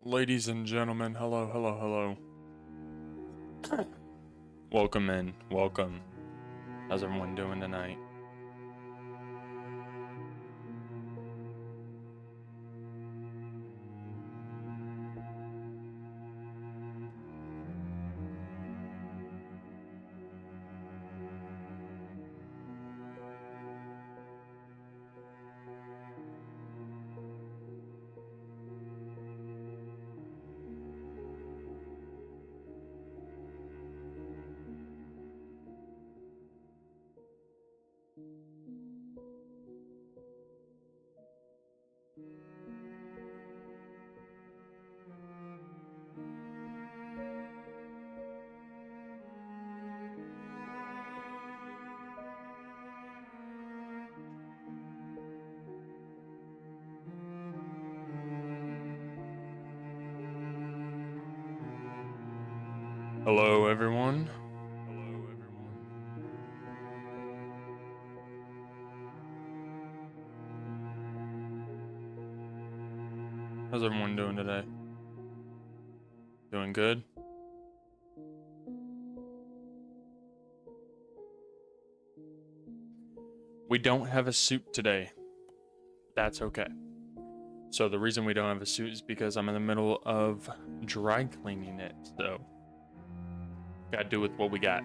Ladies and gentlemen, hello, hello, hello. Welcome in, welcome. How's everyone doing tonight? Hello, everyone. How's everyone doing today? Doing good? We don't have a suit today. That's okay. So the reason we don't have a suit is because I'm in the middle of dry cleaning it, so gotta do with what we got.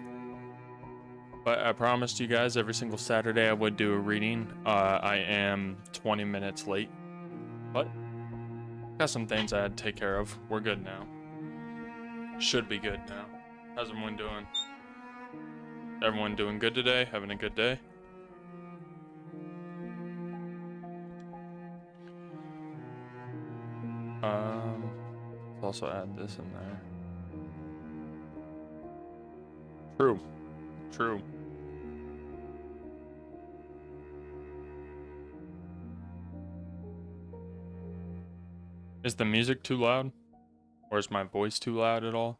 But I promised you guys every single Saturday I would do a reading. I am 20 minutes late, but got some things I had to take care of. We're good now. Should be good now. How's everyone doing? Everyone doing good today? Having a good day? Let's also add this in there. True. Is the music too loud? Or is my voice too loud at all?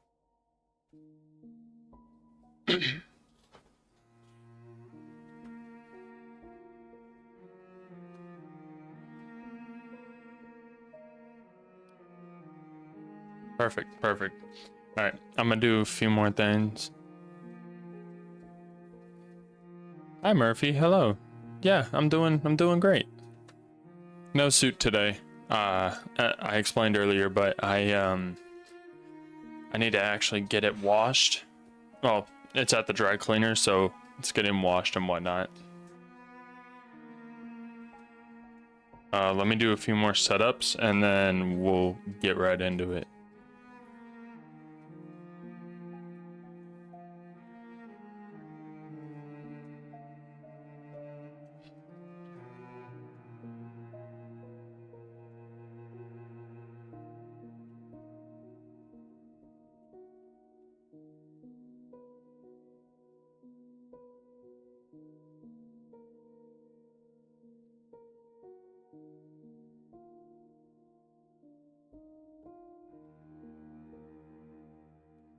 Perfect. Alright, I'm gonna do a few more things. Hi Murphy, hello. Yeah, I'm doing great. No suit today. I explained earlier, but I need to actually get it washed. Well, it's at the dry cleaner, so it's getting washed and whatnot. Let me do a few more setups and then we'll get right into it.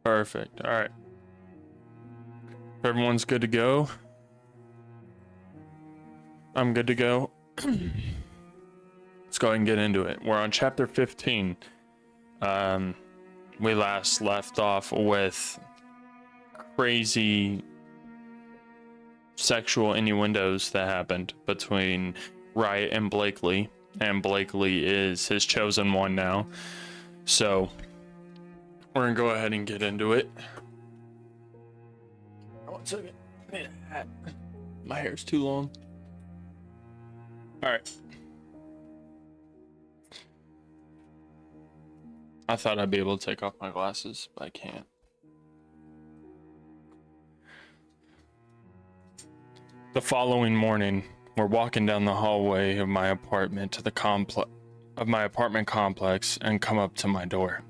Perfect. All right. Everyone's good to go. I'm good to go. Let's go ahead and get into it. We're on chapter 15. We last left off with crazy sexual innuendos that happened between Riot and Blakely is his chosen one now. So we're gonna go ahead and get into it. 1 second. My hair's too long. Alright. I thought I'd be able to take off my glasses, but I can't. The following morning, we're walking down the hallway of my apartment to the apartment complex and come up to my door.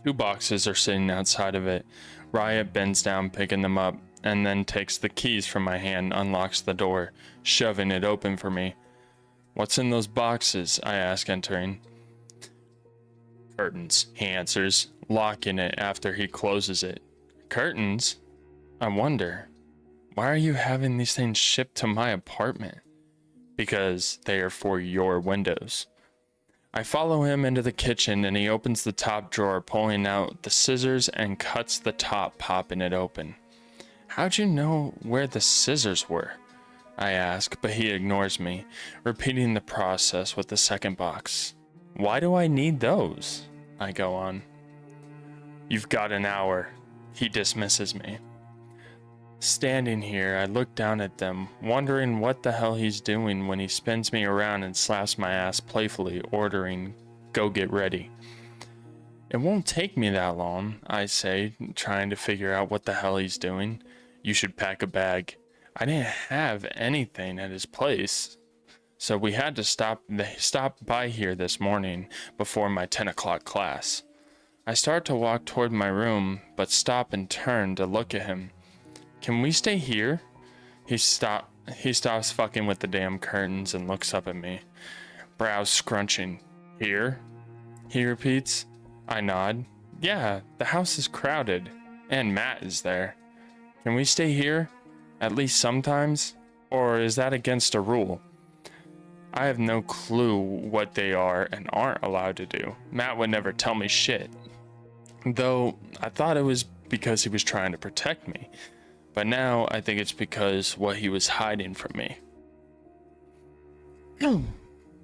2 boxes are sitting outside of it. Riot bends down picking them up and then takes the keys from my hand, unlocks the door, shoving it open for me. What's in those boxes? I ask, entering. Curtains, he answers, locking it after he closes it. Curtains? I wonder, why are you having these things shipped to my apartment? Because they are for your windows. I follow him into the kitchen and he opens the top drawer, pulling out the scissors and cuts the top, popping it open. How'd you know where the scissors were? I ask, but he ignores me, repeating the process with the second box. Why do I need those? I go on. You've got an hour. He dismisses me. Standing here, I look down at them, wondering what the hell he's doing when he spins me around and slaps my ass playfully, ordering, "Go get ready." It won't take me that long, I say, trying to figure out what the hell he's doing. You should pack a bag. I didn't have anything at his place, so we had to stop by here this morning before my 10 o'clock class. I start to walk toward my room, but stop and turn to look at him. Can we stay here? He stops fucking with the damn curtains and looks up at me, brows scrunching. Here? He repeats. I nod. Yeah, the house is crowded, and Matt is there. Can we stay here? At least sometimes? Or is that against a rule? I have no clue what they are and aren't allowed to do. Matt would never tell me shit. Though, I thought it was because he was trying to protect me. But now, I think it's because what he was hiding from me.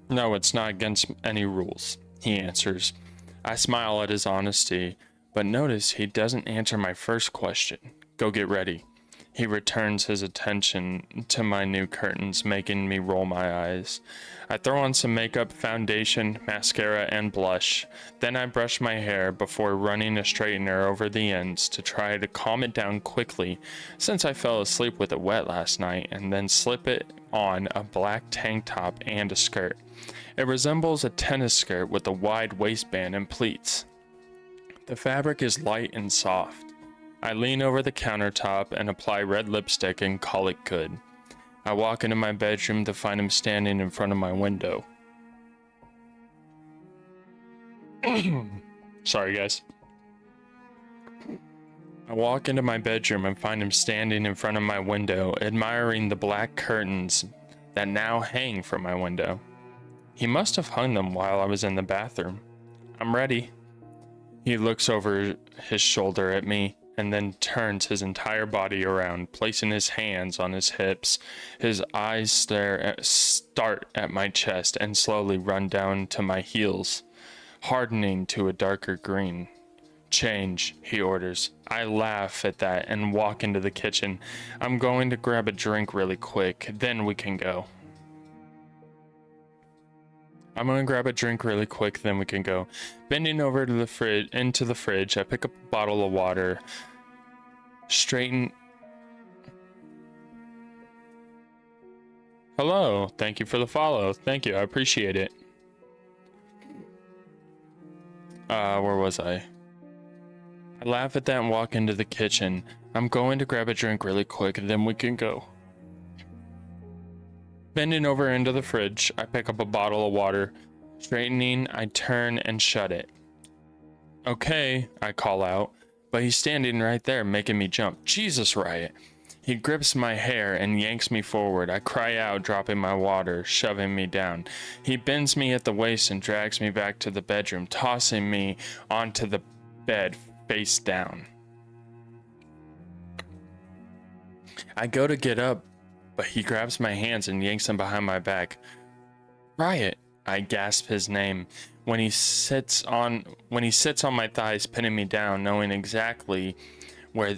No, it's not against any rules, he answers. I smile at his honesty, but notice he doesn't answer my first question. Go get ready. He returns his attention to my new curtains, making me roll my eyes. I throw on some makeup, foundation, mascara, and blush. Then I brush my hair before running a straightener over the ends to try to calm it down quickly, since I fell asleep with it wet last night, and then slip it on a black tank top and a skirt. It resembles a tennis skirt with a wide waistband and pleats. The fabric is light and soft. I lean over the countertop and apply red lipstick and call it good. I walk into my bedroom to find him standing in front of my window. Sorry, guys. I walk into my bedroom and find him standing in front of my window, admiring the black curtains that now hang from my window. He must have hung them while I was in the bathroom. I'm ready. He looks over his shoulder at me and then turns his entire body around, placing his hands on his hips. His eyes start at my chest and slowly run down to my heels, hardening to a darker green. Change, he orders. I laugh at that and walk into the kitchen. I'm going to grab a drink really quick, then we can go. Bending over to the fridge, I pick up a bottle of water, straighten. Hello, thank you for the follow. Thank you, I appreciate it. Where was I? I laugh at that and walk into the kitchen. I'm going to grab a drink really quick, then we can go. Bending over into the fridge, I pick up a bottle of water. Straightening, I turn and shut it. Okay, I call out, but he's standing right there making me jump. Jesus, Riot. He grips my hair and yanks me forward. I cry out, dropping my water, shoving me down. He bends me at the waist and drags me back to the bedroom, tossing me onto the bed face down. I go to get up, but he grabs my hands and yanks them behind my back. Riot, I gasp his name. When he sits on my thighs, pinning me down, knowing exactly where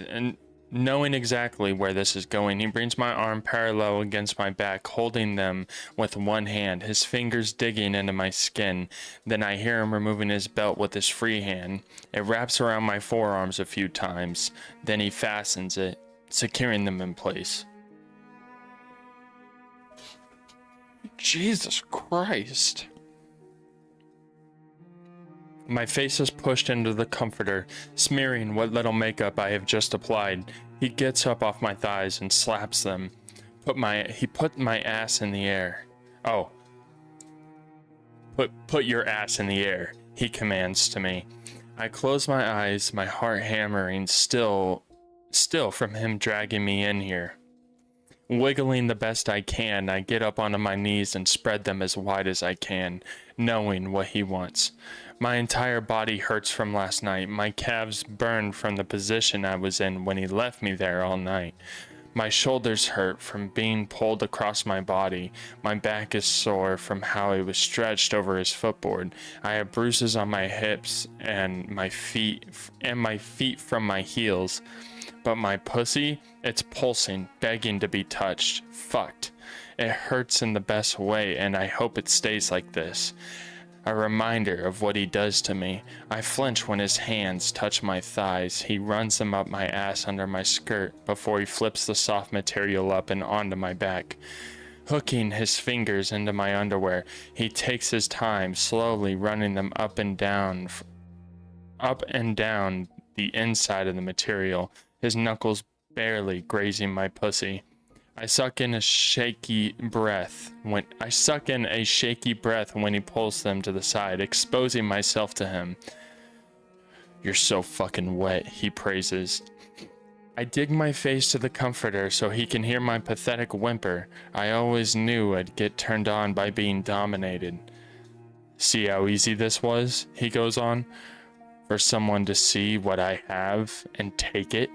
this is going, he brings my arm parallel against my back, holding them with one hand, his fingers digging into my skin. Then I hear him removing his belt with his free hand. It wraps around my forearms a few times. Then he fastens it, securing them in place. Jesus Christ. My face is pushed into the comforter, smearing what little makeup I have just applied. He gets up off my thighs and slaps them. He put my ass in the air. Oh. Put your ass in the air, he commands to me. I close my eyes, my heart hammering, still from him dragging me in here. Wiggling the best I can, I get up onto my knees and spread them as wide as I can. knowing what he wants. My entire body hurts from last night. My calves burn from the position I was in when he left me there all night. My shoulders hurt from being pulled across my body. My back is sore from how he was stretched over his footboard. I have bruises on my hips and my feet from my heels. But my pussy, it's pulsing, begging to be touched. Fucked. It hurts in the best way, and I hope it stays like this. A reminder of what he does to me. I flinch when his hands touch my thighs. He runs them up my ass under my skirt before he flips the soft material up and onto my back. Hooking his fingers into my underwear, he takes his time, slowly running them up and down the inside of the material, his knuckles barely grazing my pussy. I suck in a shaky breath when he pulls them to the side, exposing myself to him. You're so fucking wet, he praises. I dig my face to the comforter so he can hear my pathetic whimper. I always knew I'd get turned on by being dominated. See how easy this was, he goes on, for someone to see what I have and take it?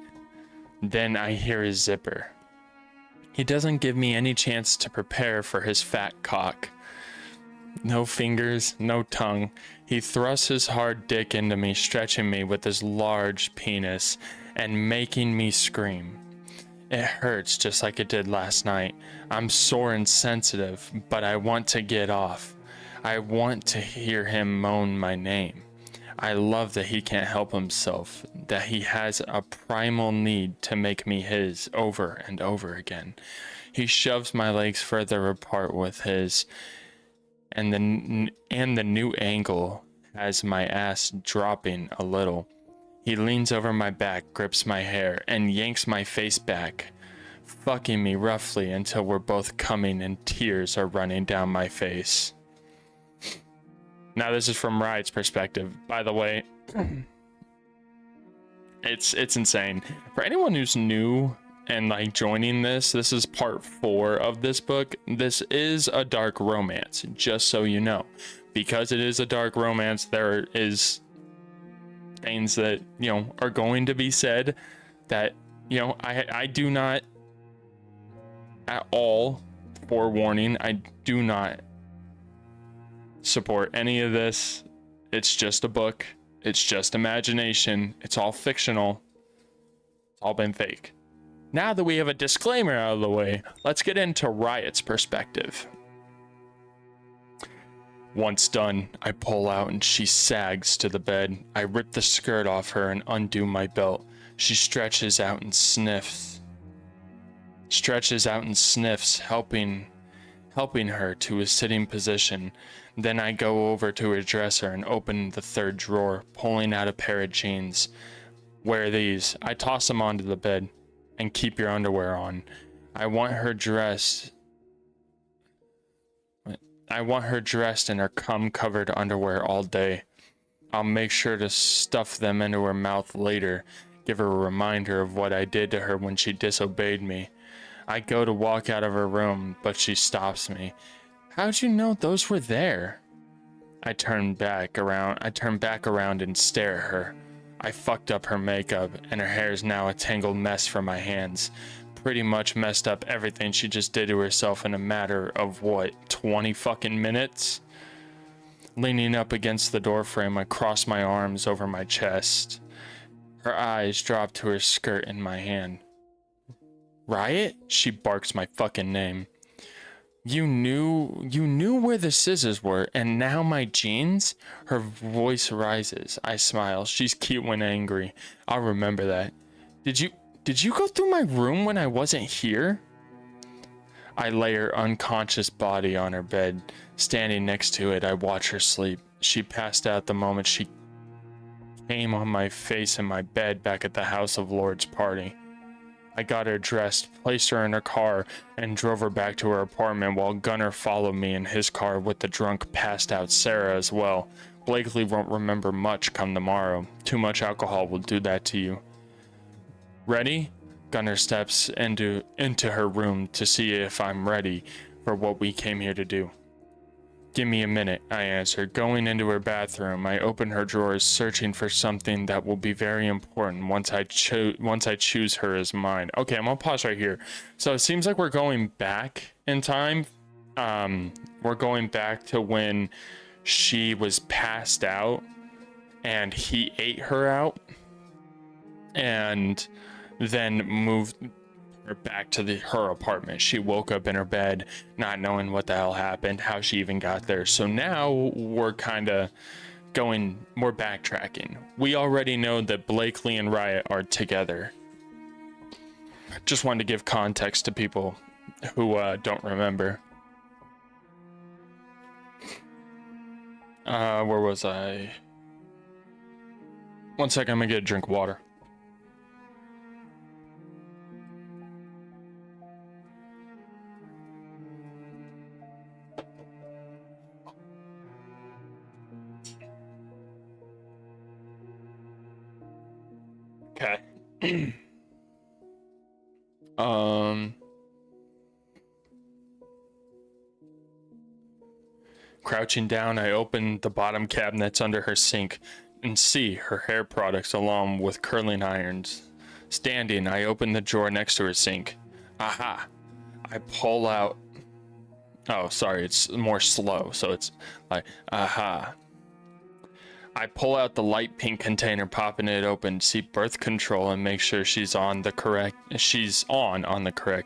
Then I hear his zipper. He doesn't give me any chance to prepare for his fat cock. No fingers, no tongue. He thrusts his hard dick into me, stretching me with his large penis and making me scream. It hurts just like it did last night. I'm sore and sensitive, but I want to get off. I want to hear him moan my name. I love that he can't help himself, that he has a primal need to make me his over and over again. He shoves my legs further apart with his, and the new angle has my ass dropping a little. He leans over my back, grips my hair, and yanks my face back, fucking me roughly until we're both coming and tears are running down my face. Now this is from Riot's perspective, by the way. It's insane. For anyone who's new and like joining this is part 4 of this book. This is a dark romance, just so you know. Because it is a dark romance, there is things that, you know, are going to be said that, you know, I do not at all, forewarning, I do not support any of this. It's just a book. It's just imagination. It's all fictional. It's all been fake. Now that we have a disclaimer out of the way, let's get into Riot's perspective. Once done, I pull out and she sags to the bed. I rip the skirt off her and undo my belt. She stretches out and sniffs, helping her to a sitting position. Then I go over to her dresser and open the third drawer, pulling out a pair of jeans. Wear these. I toss them onto the bed. And keep your underwear on. I want her dressed in her cum-covered underwear all day. I'll make sure to stuff them into her mouth later. Give her a reminder of what I did to her when she disobeyed me. I go to walk out of her room, but she stops me. How'd you know those were there? I turn back around and stare at her. I fucked up her makeup, and her hair is now a tangled mess from my hands. Pretty much messed up everything she just did to herself in a matter of, what, 20 fucking minutes? Leaning up against the doorframe, I cross my arms over my chest. Her eyes drop to her skirt in my hand. Riot? She barks my fucking name. You knew where the scissors were, and now my jeans? Her voice rises. I smile. She's cute when angry. I'll remember that. Did you go through my room when I wasn't here? I lay her unconscious body on her bed. Standing next to it, I watch her sleep. She passed out the moment she came on my face in my bed back at the House of Lords party. I got her dressed, placed her in her car, and drove her back to her apartment while Gunnar followed me in his car with the drunk, passed out Sarah as well. Blakely won't remember much come tomorrow. Too much alcohol will do that to you. Ready? Gunnar steps into her room to see if I'm ready for what we came here to do. Give me a minute, I answered. Going into her bathroom, I open her drawers, searching for something that will be very important once I choose her as mine. Okay, I'm gonna pause right here. So it seems like we're going back in time. We're going back to when she was passed out and he ate her out and then moved her back to her apartment. She woke up in her bed not knowing what the hell happened, how she even got there. So now we're kind of we're backtracking. We already know that Blakely and Riot are together. Just wanted to give context to people who don't remember. Where was I? One second, I'm gonna get a drink of water. Okay. Crouching down, I opened the bottom cabinets under her sink and see her hair products along with curling irons. Standing, I open the drawer next to her sink. Aha! I pull out... Oh, sorry, it's more slow, so it's like, aha. I pull out the light pink container, popping it open, see birth control, and make sure she's on the correct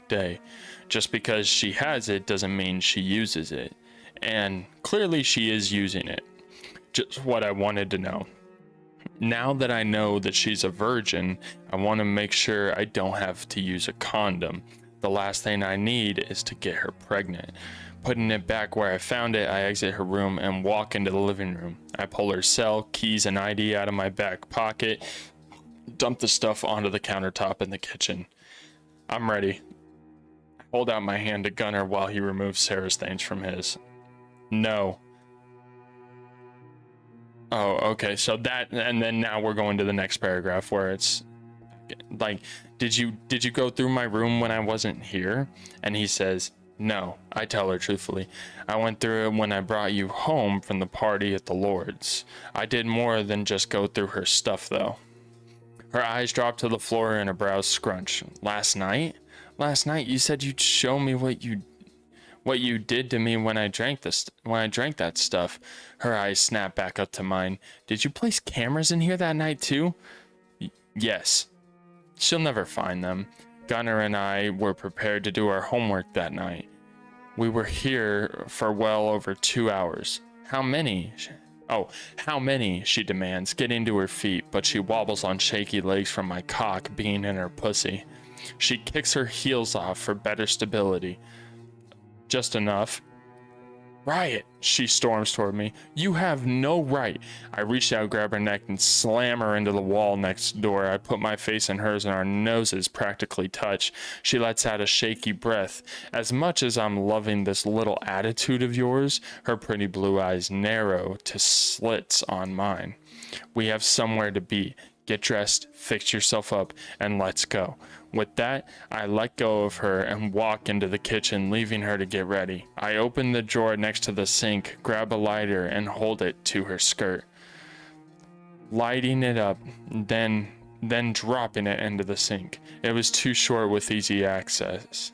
day. Just because she has it doesn't mean she uses it. And clearly she is using it. Just what I wanted to know. Now that I know that she's a virgin, I want to make sure I don't have to use a condom. The last thing I need is to get her pregnant. Putting it back where I found it, I exit her room and walk into the living room. I pull her cell, keys, and ID out of my back pocket, dump the stuff onto the countertop in the kitchen. I'm ready. I hold out my hand to Gunnar while he removes Sarah's things from his. No. Oh, okay, so that, and then now we're going to the next paragraph where it's like, did you go through my room when I wasn't here? And he says, no. I tell her truthfully, I went through it when I brought you home from the party at the Lord's. I did more than just go through her stuff though. Her eyes drop to the floor and her brows scrunch. Last night you said you'd show me what you did to me when I drank that stuff. Her eyes snap back up to mine. Did you place cameras in here that night too? Yes. She'll never find them. Gunnar and I were prepared to do our homework that night. We were here for well over 2 hours. How many? How many? She demands, getting to her feet, but she wobbles on shaky legs from my cock being in her pussy. She kicks her heels off for better stability. Just enough. Riot, she storms toward me. You have no right. I reach out, grab her neck, and slam her into the wall next door. I put my face in hers and our noses practically touch. She lets out a shaky breath. As much as I'm loving this little attitude of yours, her pretty blue eyes narrow to slits on mine. We have somewhere to be. Get dressed, fix yourself up, and let's go. With that, I let go of her and walk into the kitchen, leaving her to get ready. I open the drawer next to the sink, grab a lighter, and hold it to her skirt. Lighting it up, then dropping it into the sink. It was too short and with easy access.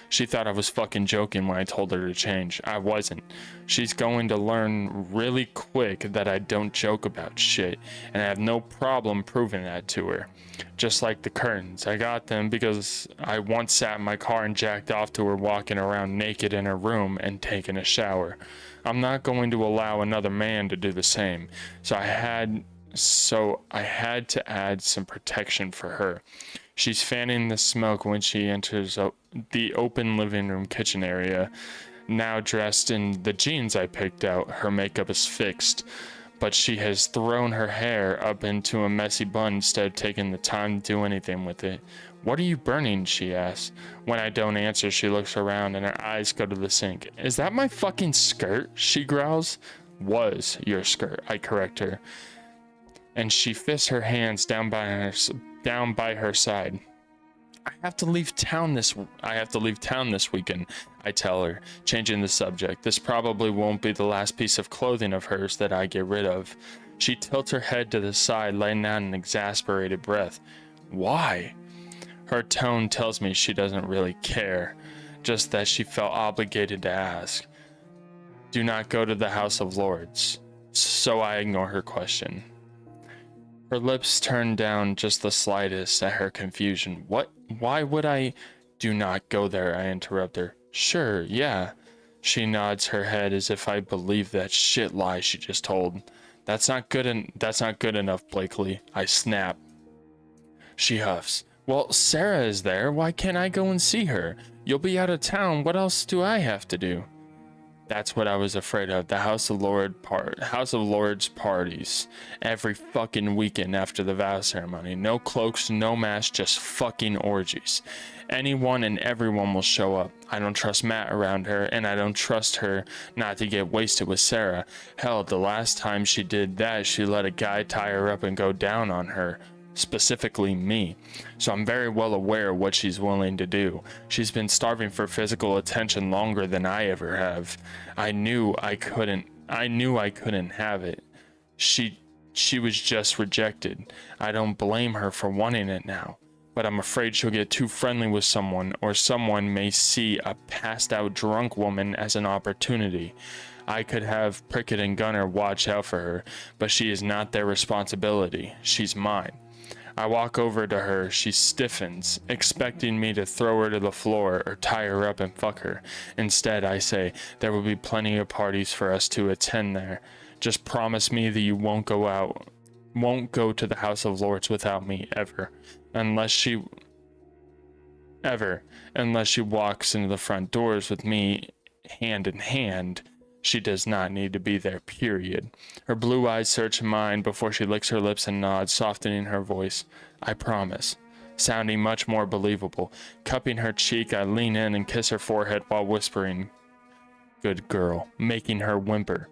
She thought I was fucking joking when I told her to change. I wasn't. She's going to learn really quick that I don't joke about shit, and I have no problem proving that to her. Just like the curtains. I got them because I once sat in my car and jacked off to her walking around naked in her room and taking a shower. I'm not going to allow another man to do the same, so I had to add some protection for her. She's fanning the smoke when she enters the open living room kitchen area. Now dressed in the jeans I picked out, her makeup is fixed, but she has thrown her hair up into a messy bun instead of taking the time to do anything with it. What are you burning? She asks. When I don't answer, she looks around and her eyes go to the sink. Is that my fucking skirt? She growls. Was your skirt, I correct her. And she fists her hands down by her side. I have to leave town this weekend, I tell her, changing the subject. This probably won't be the last piece of clothing of hers that I get rid of. She tilts her head to the side, letting out an exasperated breath. Why? Her tone tells me she doesn't really care, just that she felt obligated to ask. Do not go to the House of Lords. So I ignore her question. Her lips turn down just the slightest at her confusion. What? Why would I? Do not go there, I interrupt her. Sure, yeah. She nods her head as if I believe that shit lie she just told. That's not good enough, Blakely. I snap. She huffs. Well, Sarah is there. Why can't I go and see her? You'll be out of town. What else do I have to do? That's what I was afraid of. The House of Lords parties. Every fucking weekend after the vow ceremony. No cloaks, no masks, just fucking orgies. Anyone and everyone will show up. I don't trust Matt around her, and I don't trust her not to get wasted with Sarah. Hell, the last time she did that, she let a guy tie her up and go down on her. Specifically me, so I'm very well aware of what she's willing to do. She's been starving for physical attention longer than I ever have. I knew I couldn't have it. She was just rejected. I don't blame her for wanting it now, but I'm afraid she'll get too friendly with someone, or someone may see a passed out drunk woman as an opportunity. I could have Prickett and Gunner watch out for her, but she is not their responsibility. She's mine. I walk over to her. She stiffens, expecting me to throw her to the floor or tie her up and fuck her. Instead, I say, there will be plenty of parties for us to attend there. Just promise me that you won't go to the House of Lords without me, ever. Unless she walks into the front doors with me hand in hand. She does not need to be there, period. Her blue eyes search mine before she licks her lips and nods, softening her voice. I promise. Sounding much more believable. Cupping her cheek, I lean in and kiss her forehead while whispering, good girl, making her whimper.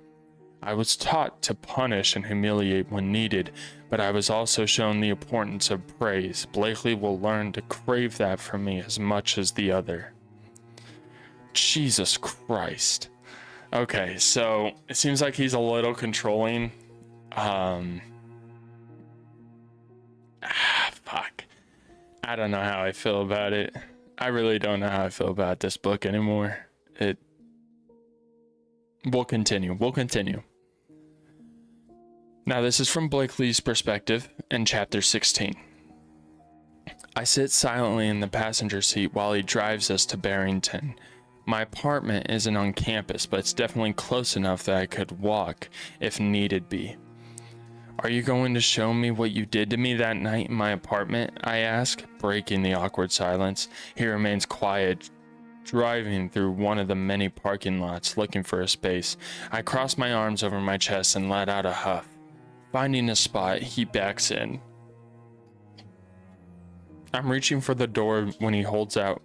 I was taught to punish and humiliate when needed, but I was also shown the importance of praise. Blakely will learn to crave that from me as much as the other. Jesus Christ. Okay, so it seems like he's a little controlling. Fuck. I don't know how I feel about it. I really don't know how I feel about this book anymore. We'll continue. Now this is from Blakely's perspective in chapter 16. I sit silently in the passenger seat while he drives us to Barrington. My apartment isn't on campus, but it's definitely close enough that I could walk if needed be. Are you going to show me what you did to me that night in my apartment? I ask, breaking the awkward silence. He remains quiet, driving through one of the many parking lots looking for a space. I cross my arms over my chest and let out a huff. Finding a spot, he backs in. I'm reaching for the door when he holds out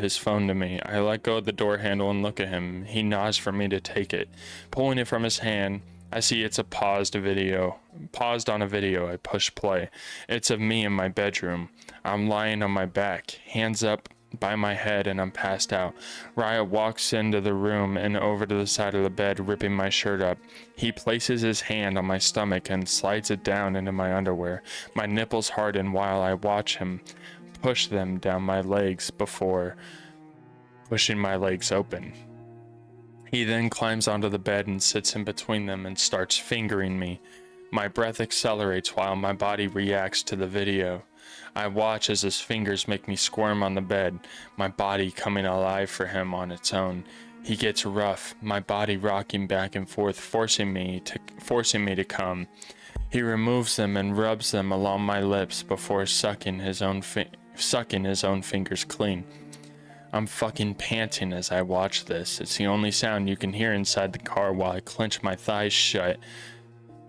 his phone to me. I let go of the door handle and look at him. He nods for me to take it. Pulling it from his hand, I see it's paused on a video. I push play. It's of me in my bedroom. I'm lying on my back, hands up by my head, and I'm passed out. Riot walks into the room and over to the side of the bed, ripping my shirt up. He places his hand on my stomach and slides it down into my underwear. My nipples harden while I watch him push them down my legs before pushing my legs open. He then climbs onto the bed and sits in between them and starts fingering me. My breath accelerates while my body reacts to the video. I watch as his fingers make me squirm on the bed, my body coming alive for him on its own. He gets rough, my body rocking back and forth, forcing me to come. He removes them and rubs them along my lips before sucking his own fingers clean. I'm fucking panting as I watch this. It's the only sound you can hear inside the car while I clench my thighs shut.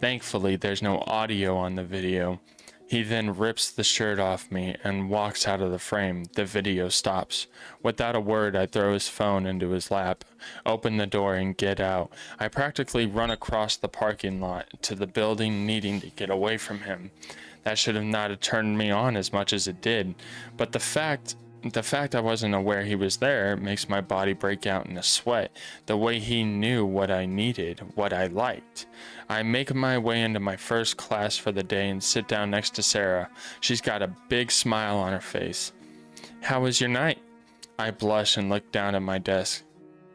Thankfully, there's no audio on the video. He then rips the shirt off me and walks out of the frame. The video stops. Without a word, I throw his phone into his lap, open the door, and get out. I practically run across the parking lot to the building, needing to get away from him. That should have not have turned me on as much as it did. But the fact I wasn't aware he was there makes my body break out in a sweat. The way he knew what I needed, what I liked. I make my way into my first class for the day and sit down next to Sarah. She's got a big smile on her face. How was your night? I blush and look down at my desk.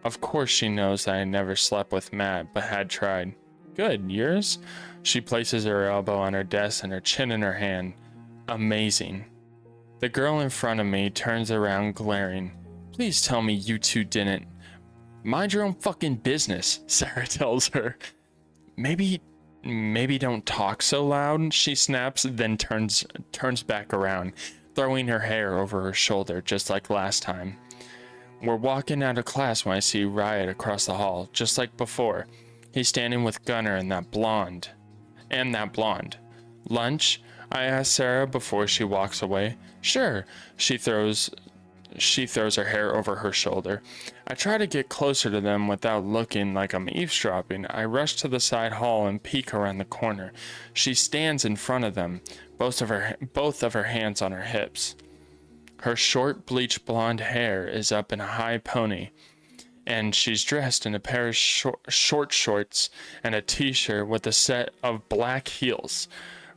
Of course she knows that I never slept with Matt, but had tried. Good, yours? She places her elbow on her desk and her chin in her hand. Amazing. The girl in front of me turns around glaring. Please tell me you two didn't. Mind your own fucking business, Sarah tells her. Maybe don't talk so loud, she snaps, then turns back around, throwing her hair over her shoulder just like last time. We're walking out of class when I see Riot across the hall, just like before. He's standing with Gunnar and that blonde. Lunch? I ask Sarah before she walks away. Sure, she throws her hair over her shoulder. I try to get closer to them without looking like I'm eavesdropping. I rush to the side hall and peek around the corner. She stands in front of them, both of her hands on her hips. Her short bleach blonde hair is up in a high pony, and she's dressed in a pair of short shorts and a t-shirt with a set of black heels.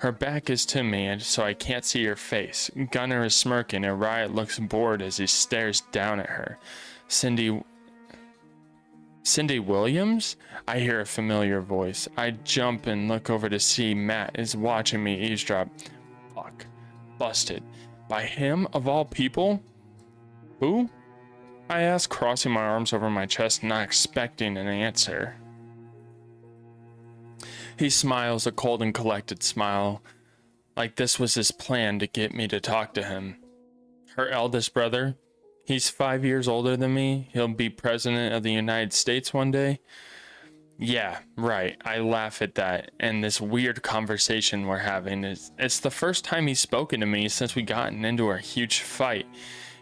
Her back is to me, and so I can't see her face. Gunnar is smirking, and Riot looks bored as he stares down at her. Cindy Williams? I hear a familiar voice. I jump and look over to see Matt is watching me eavesdrop. Fuck. Busted. By him, of all people? Who? I ask, crossing my arms over my chest, not expecting an answer. He smiles, a cold and collected smile, like this was his plan to get me to talk to him. Her eldest brother? He's 5 years older than me. He'll be president of the United States one day. Yeah, right. I laugh at that, and this weird conversation we're having it's the first time he's spoken to me since we gotten into our huge fight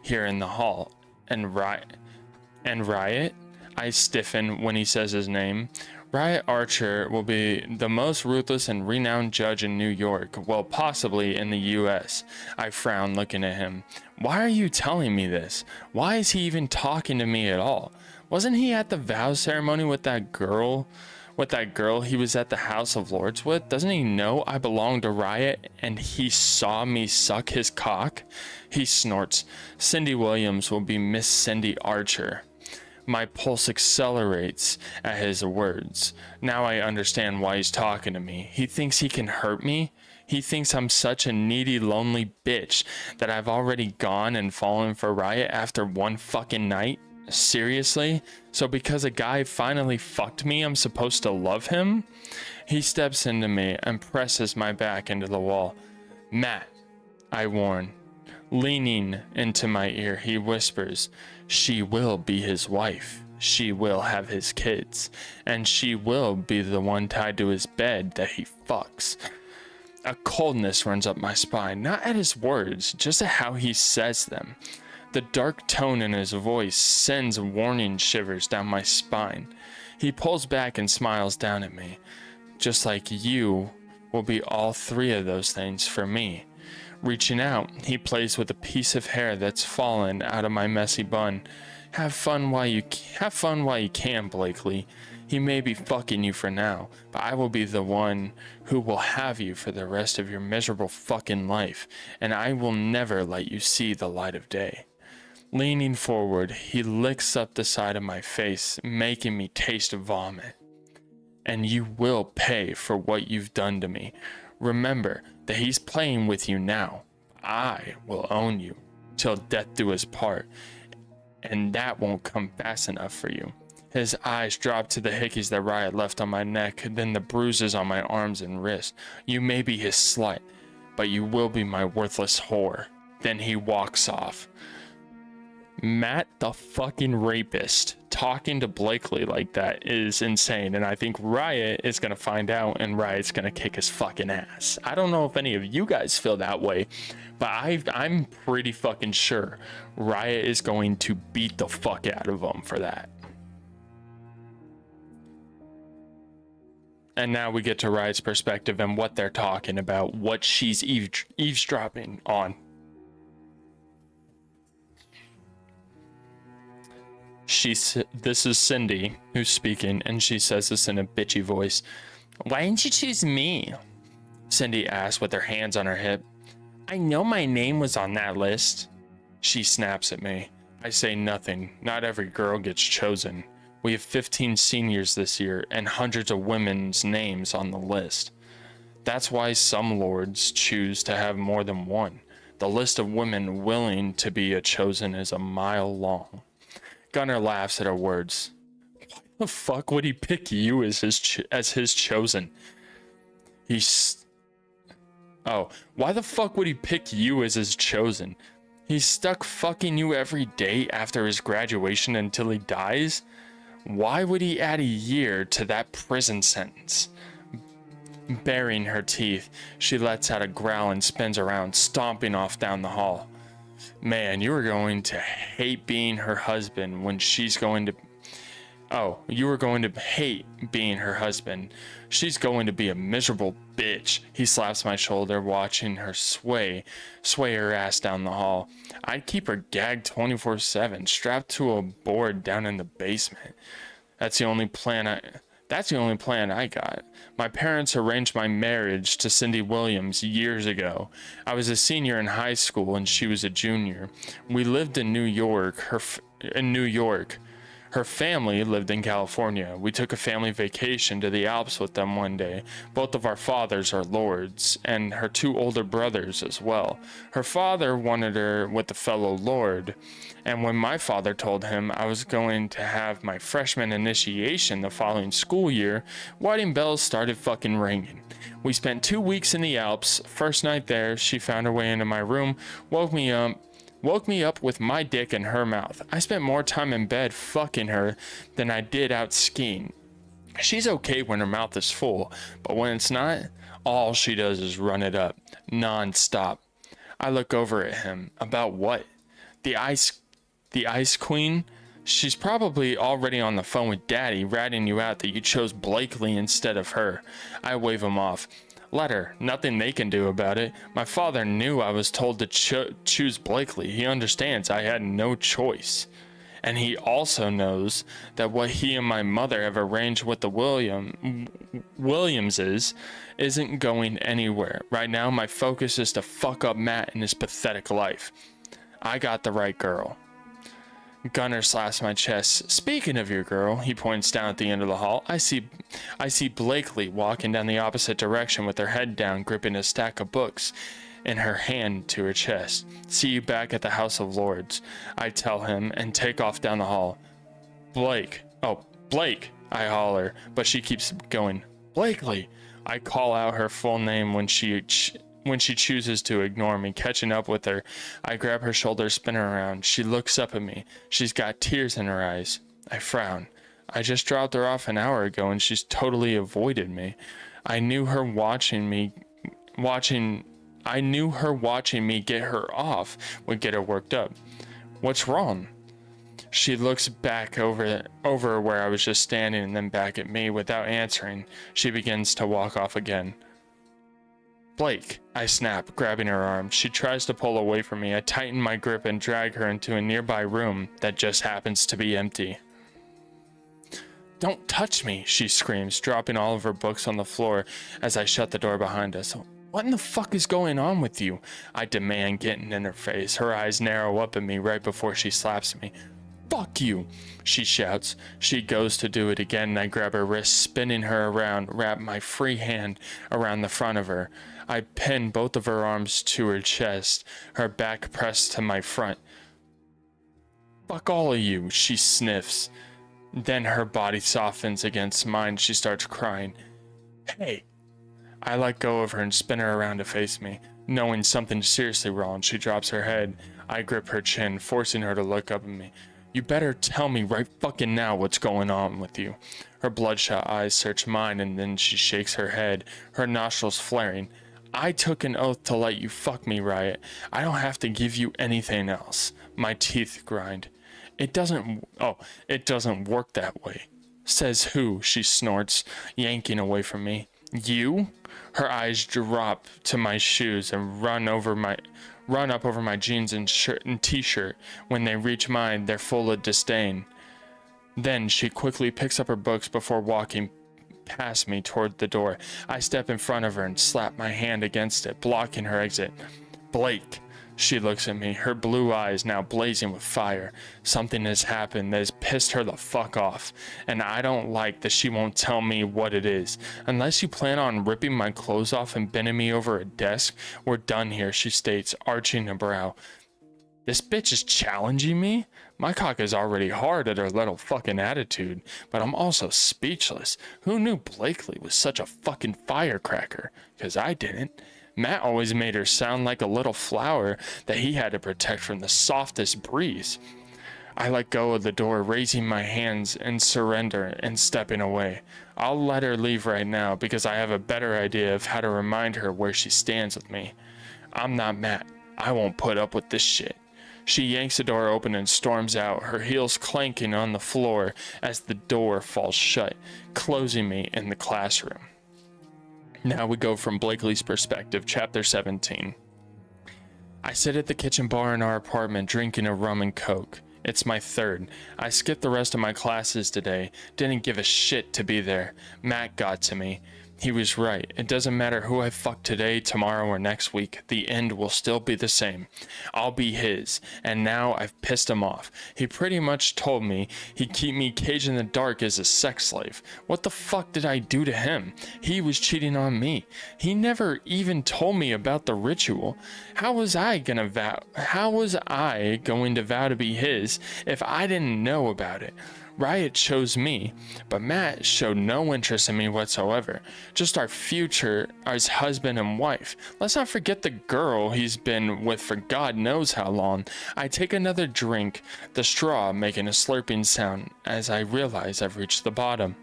here in the hall. And Riot? I stiffen when he says his name. Riot Archer will be the most ruthless and renowned judge in New York, well, possibly in the US. I frown looking at him. Why are you telling me this? Why is he even talking to me at all? Wasn't he at the vows ceremony with that girl he was at the House of Lords with? Doesn't he know I belong to Riot and he saw me suck his cock? He snorts. Cindy Williams will be Miss Cindy Archer. My pulse accelerates at his words. Now I understand why he's talking to me. He thinks he can hurt me? He thinks I'm such a needy, lonely bitch that I've already gone and fallen for Riot after one fucking night? Seriously? So because a guy finally fucked me, I'm supposed to love him? He steps into me and presses my back into the wall. Matt, I warn. Leaning into my ear, he whispers, she will be his wife. She will have his kids. And she will be the one tied to his bed that he fucks. A coldness runs up my spine, not at his words, just at how he says them. The dark tone in his voice sends warning shivers down my spine. He pulls back and smiles down at me. Just like you will be all three of those things for me. Reaching out, he plays with a piece of hair that's fallen out of my messy bun. Have fun while you can, Blakely. He may be fucking you for now, but I will be the one who will have you for the rest of your miserable fucking life, and I will never let you see the light of day. Leaning forward, he licks up the side of my face, making me taste vomit. And you will pay for what you've done to me. Remember that he's playing with you now. I will own you till death do us part, and that won't come fast enough for you. His eyes drop to the hickeys that Riot left on my neck, then the bruises on my arms and wrists. You may be his slut, but you will be my worthless whore. Then he walks off. Matt the fucking rapist talking to Blakely like that is insane, and I think Riot is gonna find out and Riot's gonna kick his fucking ass. I don't know if any of you guys feel that way, but I'm pretty fucking sure Riot is going to beat the fuck out of him for that. And now we get to Riot's perspective and what they're talking about, what she's eavesdropping on. This is Cindy who's speaking, and she says this in a bitchy voice. Why didn't you choose me? Cindy asks with her hands on her hip. I know my name was on that list. She snaps at me. I say nothing. Not every girl gets chosen. We have 15 seniors this year and hundreds of women's names on the list. That's why some lords choose to have more than one. The list of women willing to be chosen is a mile long. Gunnar laughs at her words. Why the fuck would he pick you as his chosen? Why the fuck would he pick you as his chosen? He's stuck fucking you every day after his graduation until he dies? Why would he add a year to that prison sentence? Baring her teeth, she lets out a growl and spins around, stomping off down the hall. Man, you are going to hate being her husband when she's going to... Oh, you are going to hate being her husband. She's going to be a miserable bitch. He slaps my shoulder, watching her sway her ass down the hall. I'd keep her gagged 24/7, strapped to a board down in the basement. That's the only plan I got. My parents arranged my marriage to Cindy Williams years ago. I was a senior in high school and she was a junior. We lived in New York. Her family lived in California. We took a family vacation to the Alps with them one day. Both of our fathers are lords, and her two older brothers as well. Her father wanted her with a fellow lord, and when my father told him I was going to have my freshman initiation the following school year, wedding bells started fucking ringing. We spent 2 weeks in the Alps. First night there, she found her way into my room, woke me up with my dick in her mouth. I spent more time in bed fucking her than I did out skiing. She's okay when her mouth is full, but when it's not, all she does is run it up, non-stop. I look over at him. About what? The ice queen? She's probably already on the phone with Daddy, ratting you out that you chose Blakely instead of her. I wave him off. Let her. Nothing they can do about it. My father knew I was told to choose Blakely. He understands I had no choice. And he also knows that what he and my mother have arranged with the Williamses isn't going anywhere. Right now, my focus is to fuck up Matt and his pathetic life. I got the right girl. Gunnar slaps my chest. Speaking of your girl, he points down at the end of the hall. I see Blakely walking down the opposite direction with her head down, gripping a stack of books in her hand to her chest. See you back at the House of Lords, I tell him, and take off down the hall. Blake, I holler, but she keeps going. Blakely, I call out her full name when she chooses to ignore me. Catching up with her, I grab her shoulder, spin her around. She looks up at me. She's got tears in her eyes. I frown. I just dropped her off an hour ago and she's totally avoided me. I knew her watching me get her off would get her worked up. What's wrong? She looks back over where I was just standing and then back at me. Without answering, she begins to walk off again. Blake, I snap, grabbing her arm. She tries to pull away from me. I tighten my grip and drag her into a nearby room that just happens to be empty. Don't touch me, she screams, dropping all of her books on the floor as I shut the door behind us. What in the fuck is going on with you? I demand, getting in her face. Her eyes narrow up at me right before she slaps me. Fuck you, she shouts. She goes to do it again and I grab her wrist, spinning her around, wrap my free hand around the front of her. I pin both of her arms to her chest, her back pressed to my front. Fuck all of you, she sniffs. Then her body softens against mine. She starts crying. Hey. I let go of her and spin her around to face me. Knowing something's seriously wrong, she drops her head. I grip her chin, forcing her to look up at me. You better tell me right fucking now what's going on with you. Her bloodshot eyes search mine and then she shakes her head, her nostrils flaring. I took an oath to let you fuck me, Riot. I don't have to give you anything else. My teeth grind. It doesn't work that way. Says who? She snorts, yanking away from me. You? Her eyes drop to my shoes and run up over my jeans and shirt and t-shirt. When they reach mine, they're full of disdain. Then she quickly picks up her books before walking past me toward the door. I step in front of her and slap my hand against it, blocking her exit. Blake. She looks at me, her blue eyes now blazing with fire. Something has happened that has pissed her the fuck off, and I don't like that she won't tell me what it is. Unless you plan on ripping my clothes off and bending me over a desk, we're done here, she states, arching a brow. This bitch is challenging me? My cock is already hard at her little fucking attitude, but I'm also speechless. Who knew Blakely was such a fucking firecracker? 'Cause I didn't. Matt always made her sound like a little flower that he had to protect from the softest breeze. I let go of the door, raising my hands in surrender and stepping away. I'll let her leave right now because I have a better idea of how to remind her where she stands with me. I'm not Matt. I won't put up with this shit. She yanks the door open and storms out, her heels clanking on the floor as the door falls shut, closing me in the classroom. Now we go from Blakely's perspective, chapter 17. I sit at the kitchen bar in our apartment drinking a rum and coke. It's my third. I skipped the rest of my classes today. Didn't give a shit to be there. Matt got to me. He was right. It doesn't matter who I fuck today, tomorrow, or next week. The end will still be the same. I'll be his. And now I've pissed him off. He pretty much told me he'd keep me caged in the dark as a sex slave. What the fuck did I do to him? He was cheating on me. He never even told me about the ritual. How was I going to vow to be his if I didn't know about it? Riot chose me, but Matt showed no interest in me whatsoever. Just our future as husband and wife. Let's not forget the girl he's been with for God knows how long. I take another drink, the straw making a slurping sound as I realize I've reached the bottom.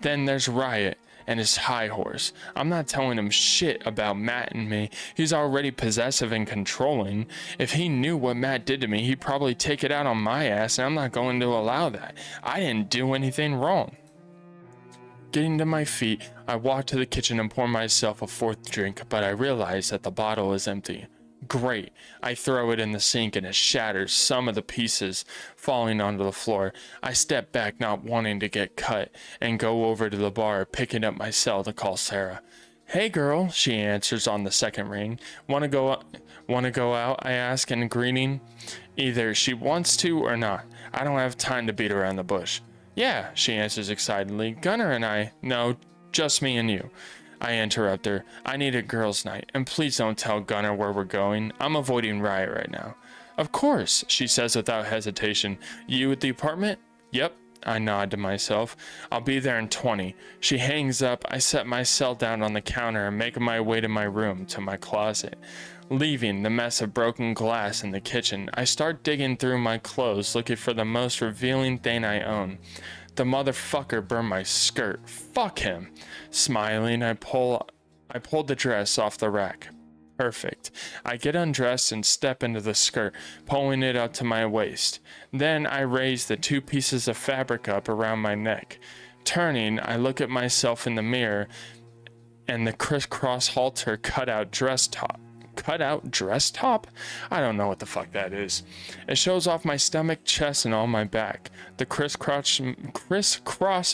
Then there's Riot and his high horse. I'm not telling him shit about Matt and me. He's already possessive and controlling. If he knew what Matt did to me, he'd probably take it out on my ass, and I'm not going to allow that. I didn't do anything wrong. Getting to my feet, I walk to the kitchen and pour myself a fourth drink, but I realize that the bottle is empty. Great. I throw it in the sink and it shatters, some of the pieces falling onto the floor. I step back, not wanting to get cut, and go over to the bar, picking up my cell to call Sarah. Hey girl, she answers on the second ring. Wanna go out? I ask in greeting. Either she wants to or not. I don't have time to beat around the bush. Yeah, she answers excitedly. Gunnar and I. No, just me and you. I interrupt her. I need a girls' night, and please don't tell Gunnar where we're going. I'm avoiding Riot right now. Of course, she says without hesitation. You at the apartment? Yep. I nod to myself. I'll be there in 20. She hangs up. I set my cell down on the counter and make my way to my room, to my closet. Leaving the mess of broken glass in the kitchen, I start digging through my clothes, looking for the most revealing thing I own. The motherfucker burned my skirt. Fuck him. Smiling, I pulled the dress off the rack. Perfect. I get undressed and step into the skirt, pulling it up to my waist. Then I raise the two pieces of fabric up around my neck. Turning, I look at myself in the mirror and the crisscross halter cutout dress top. Cutout dress top? I don't know what the fuck that is. It shows off my stomach, chest, and all my back. The crisscross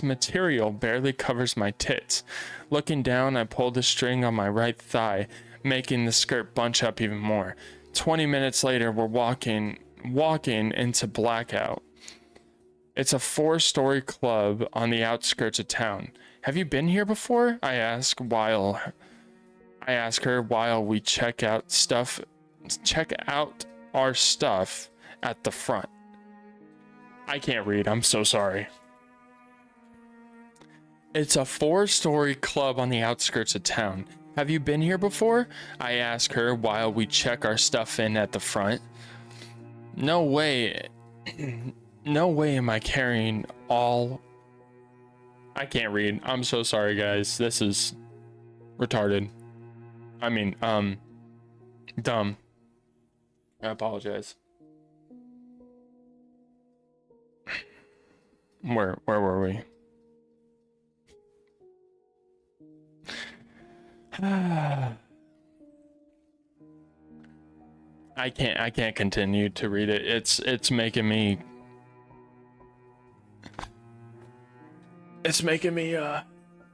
material barely covers my tits. Looking down, I pull the string on my right thigh, making the skirt bunch up even more. 20 minutes later, we're walking into blackout. It's a 4-story club on the outskirts of town. Have you been here before? I ask her while we check out our stuff at the front. I can't read, I'm so sorry. It's a 4-story club on the outskirts of town. Have you been here before? I ask her while we check our stuff in at the front. No way am I carrying all... I can't read. I'm so sorry, guys. This is retarded. I mean, dumb. I apologize. Where were we? I can't continue to read it. It's making me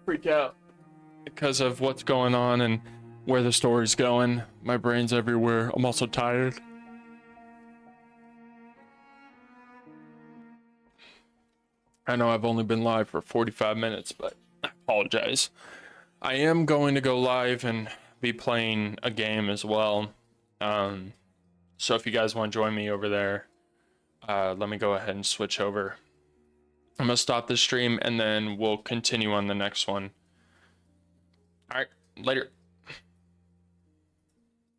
freak out because of what's going on and where the story's going. My brain's everywhere. I'm also tired. I know I've only been live for 45 minutes, but I apologize. I am going to go live and be playing a game as well. So if you guys want to join me over there, let me go ahead and switch over. I'm gonna stop the stream and then we'll continue on the next one. All right, later.